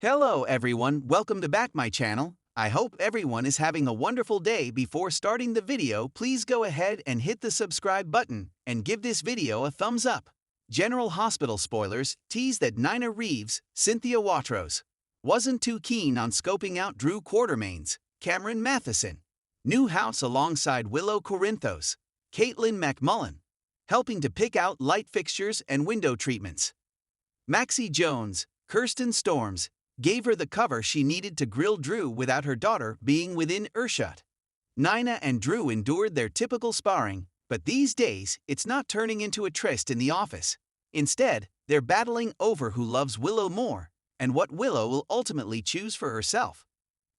Hello everyone, welcome to back my channel. I hope everyone is having a wonderful day. Before starting the video, please go ahead and hit the subscribe button and give this video a thumbs up. General Hospital spoilers tease that Nina Reeves, Cynthia Watros, wasn't too keen on scoping out Drew Quartermain's Cameron Matheson new house alongside Willow Corinthos, Caitlin McMullen, helping to pick out light fixtures and window treatments. Maxie Jones, Kirsten Storms, gave her the cover she needed to grill Drew without her daughter being within earshot. Nina and Drew endured their typical sparring, but these days it's not turning into a tryst in the office. Instead, they're battling over who loves Willow more and what Willow will ultimately choose for herself.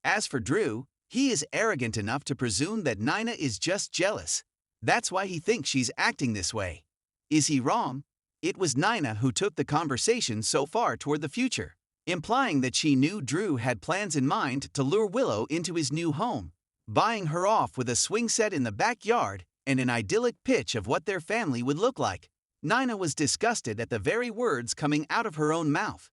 As for Drew, he is arrogant enough to presume that Nina is just jealous. That's why he thinks she's acting this way. Is he wrong? It was Nina who took the conversation so far toward the future, implying that she knew Drew had plans in mind to lure Willow into his new home, buying her off with a swing set in the backyard and an idyllic pitch of what their family would look like. Nina was disgusted at the very words coming out of her own mouth.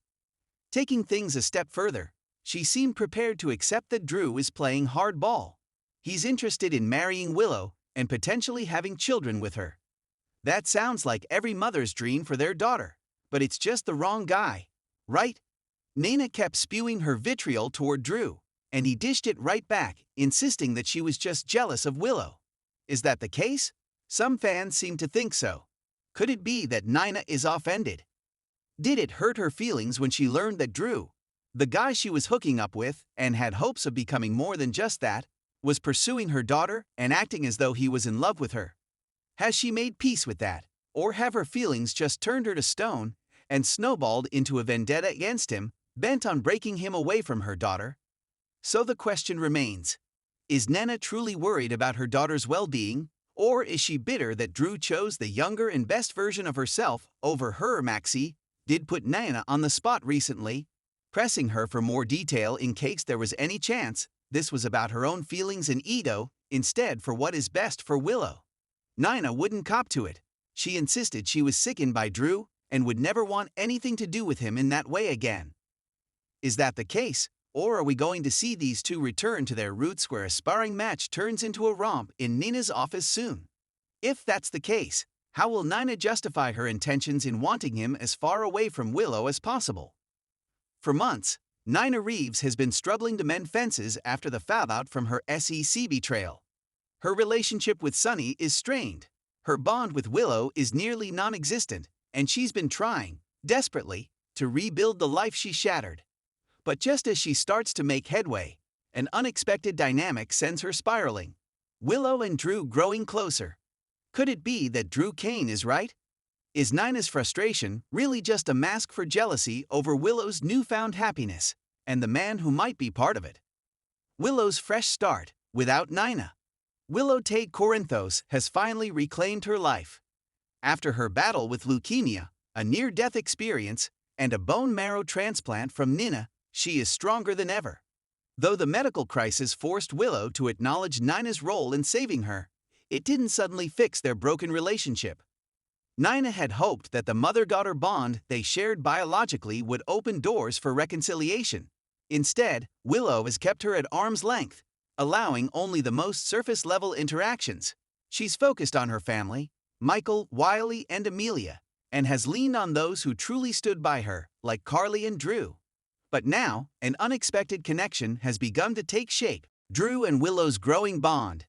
Taking things a step further, she seemed prepared to accept that Drew is playing hardball. He's interested in marrying Willow and potentially having children with her. That sounds like every mother's dream for their daughter, but it's just the wrong guy, right? Nina kept spewing her vitriol toward Drew, and he dished it right back, insisting that she was just jealous of Willow. Is that the case? Some fans seem to think so. Could it be that Nina is offended? Did it hurt her feelings when she learned that Drew, the guy she was hooking up with and had hopes of becoming more than just that, was pursuing her daughter and acting as though he was in love with her? Has she made peace with that, or have her feelings just turned her to stone and snowballed into a vendetta against him, bent on breaking him away from her daughter? So the question remains, is Nina truly worried about her daughter's well-being, or is she bitter that Drew chose the younger and best version of herself over her? Maxie did put Nina on the spot recently, pressing her for more detail in case there was any chance this was about her own feelings and ego instead for what is best for Willow. Nina wouldn't cop to it. She insisted she was sickened by Drew and would never want anything to do with him in that way again. Is that the case, or are we going to see these two return to their roots where a sparring match turns into a romp in Nina's office soon? If that's the case, how will Nina justify her intentions in wanting him as far away from Willow as possible? For months, Nina Reeves has been struggling to mend fences after the fallout from her SEC betrayal. Her relationship with Sonny is strained. Her bond with Willow is nearly non-existent, and she's been trying, desperately, to rebuild the life she shattered. But just as she starts to make headway, an unexpected dynamic sends her spiraling. Willow and Drew growing closer. Could it be that Drew Kane is right? Is Nina's frustration really just a mask for jealousy over Willow's newfound happiness and the man who might be part of it? Willow's fresh start without Nina. Willow Corinthos has finally reclaimed her life. After her battle with leukemia, a near-death experience, and a bone marrow transplant from Nina, she is stronger than ever. Though the medical crisis forced Willow to acknowledge Nina's role in saving her, it didn't suddenly fix their broken relationship. Nina had hoped that the mother-daughter bond they shared biologically would open doors for reconciliation. Instead, Willow has kept her at arm's length, allowing only the most surface-level interactions. She's focused on her family, Michael, Wiley, and Amelia, and has leaned on those who truly stood by her, like Carly and Drew. But now, an unexpected connection has begun to take shape. Drew and Willow's growing bond.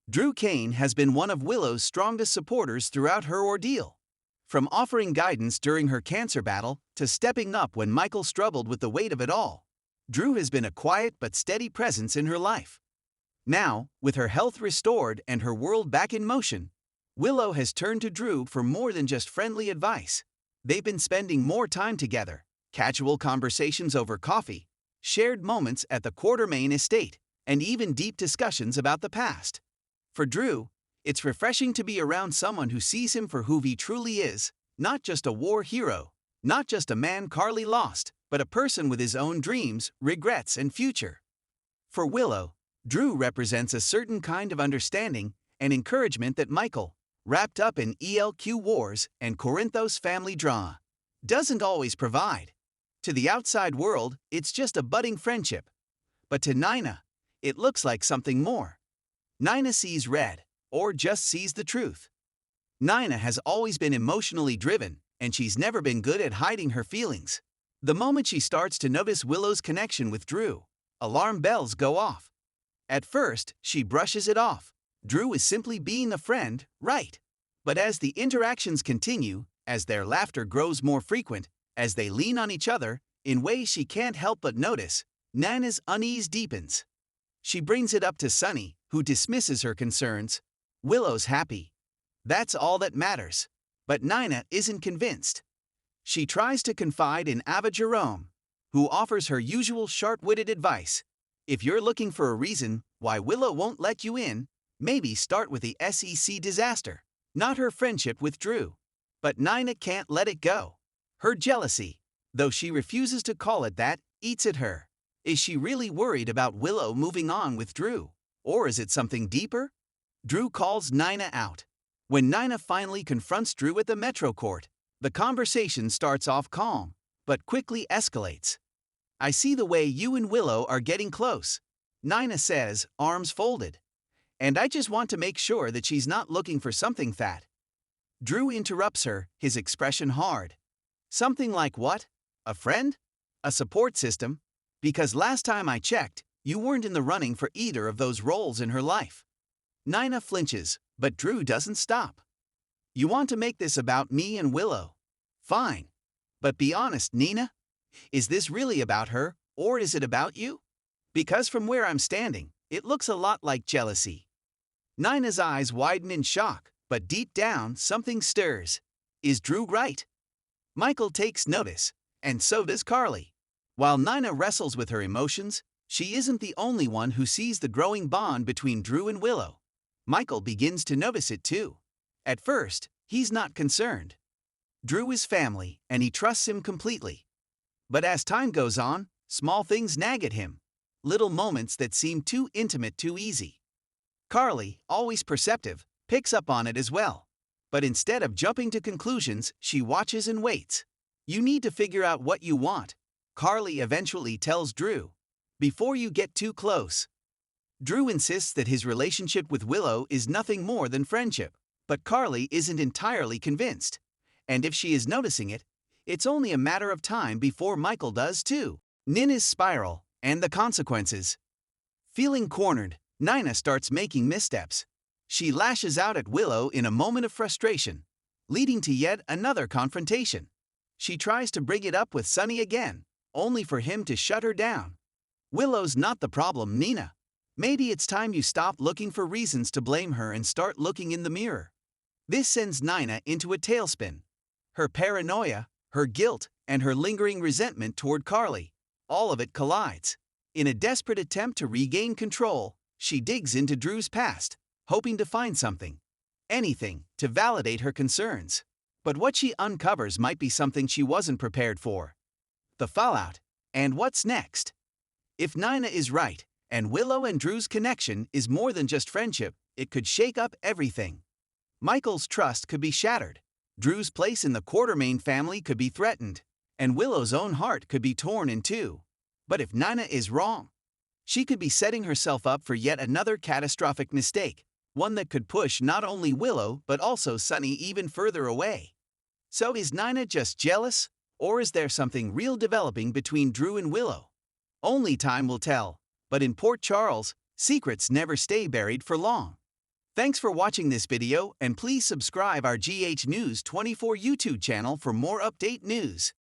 Drew Kane has been one of Willow's strongest supporters throughout her ordeal. From offering guidance during her cancer battle to stepping up when Michael struggled with the weight of it all, Drew has been a quiet but steady presence in her life. Now, with her health restored and her world back in motion, Willow has turned to Drew for more than just friendly advice. They've been spending more time together, casual conversations over coffee, shared moments at the Quartermain estate, and even deep discussions about the past. For Drew, it's refreshing to be around someone who sees him for who he truly is, not just a war hero, not just a man Carly lost, but a person with his own dreams, regrets, and future. For Willow, Drew represents a certain kind of understanding and encouragement that Michael, wrapped up in ELQ wars and Corinthos family drama, doesn't always provide. To the outside world, it's just a budding friendship. But to Nina, it looks like something more. Nina sees red, or just sees the truth. Nina has always been emotionally driven, and she's never been good at hiding her feelings. The moment she starts to notice Willow's connection with Drew, alarm bells go off. At first, she brushes it off. Drew is simply being a friend, right? But as the interactions continue, as their laughter grows more frequent, as they lean on each other, in ways she can't help but notice, Nina's unease deepens. She brings it up to Sunny, who dismisses her concerns. Willow's happy. That's all that matters. But Nina isn't convinced. She tries to confide in Ava Jerome, who offers her usual sharp-witted advice. If you're looking for a reason why Willow won't let you in, maybe start with the SEC disaster, not her friendship with Drew. But Nina can't let it go. Her jealousy, though she refuses to call it that, eats at her. Is she really worried about Willow moving on with Drew? Or is it something deeper? Drew calls Nina out. When Nina finally confronts Drew at the Metro Court, the conversation starts off calm, but quickly escalates. I see the way you and Willow are getting close, Nina says, arms folded. And I just want to make sure that she's not looking for something fat. Drew interrupts her, his expression hard. Something like what? A friend? A support system? Because last time I checked, you weren't in the running for either of those roles in her life. Nina flinches, but Drew doesn't stop. You want to make this about me and Willow? Fine. But be honest, Nina. Is this really about her, or is it about you? Because from where I'm standing, it looks a lot like jealousy. Nina's eyes widen in shock, but deep down, something stirs. Is Drew right? Michael takes notice, and so does Carly. While Nina wrestles with her emotions, she isn't the only one who sees the growing bond between Drew and Willow. Michael begins to notice it too. At first, he's not concerned. Drew is family, and he trusts him completely. But as time goes on, small things nag at him. Little moments that seem too intimate too easy. Carly, always perceptive, picks up on it as well. But instead of jumping to conclusions, she watches and waits. You need to figure out what you want, Carly eventually tells Drew, before you get too close. Drew insists that his relationship with Willow is nothing more than friendship, but Carly isn't entirely convinced. And if she is noticing it, it's only a matter of time before Michael does too. Nina's spiral, and the consequences. Feeling cornered, Nina starts making missteps. She lashes out at Willow in a moment of frustration, leading to yet another confrontation. She tries to bring it up with Sunny again, only for him to shut her down. Willow's not the problem, Nina. Maybe it's time you stop looking for reasons to blame her and start looking in the mirror. This sends Nina into a tailspin. Her paranoia, her guilt, and her lingering resentment toward Carly, all of it collides. In a desperate attempt to regain control, she digs into Drew's past, hoping to find something, anything, to validate her concerns. But what she uncovers might be something she wasn't prepared for. The fallout, and what's next? If Nina is right, and Willow and Drew's connection is more than just friendship, it could shake up everything. Michael's trust could be shattered, Drew's place in the Quartermain family could be threatened, and Willow's own heart could be torn in two. But if Nina is wrong, she could be setting herself up for yet another catastrophic mistake, one that could push not only Willow but also Sunny even further away. So is Nina just jealous, or is there something real developing between Drew and Willow? Only time will tell, but in Port Charles, secrets never stay buried for long. Thanks for watching this video, and please subscribe our GH News 24 YouTube channel for more update news.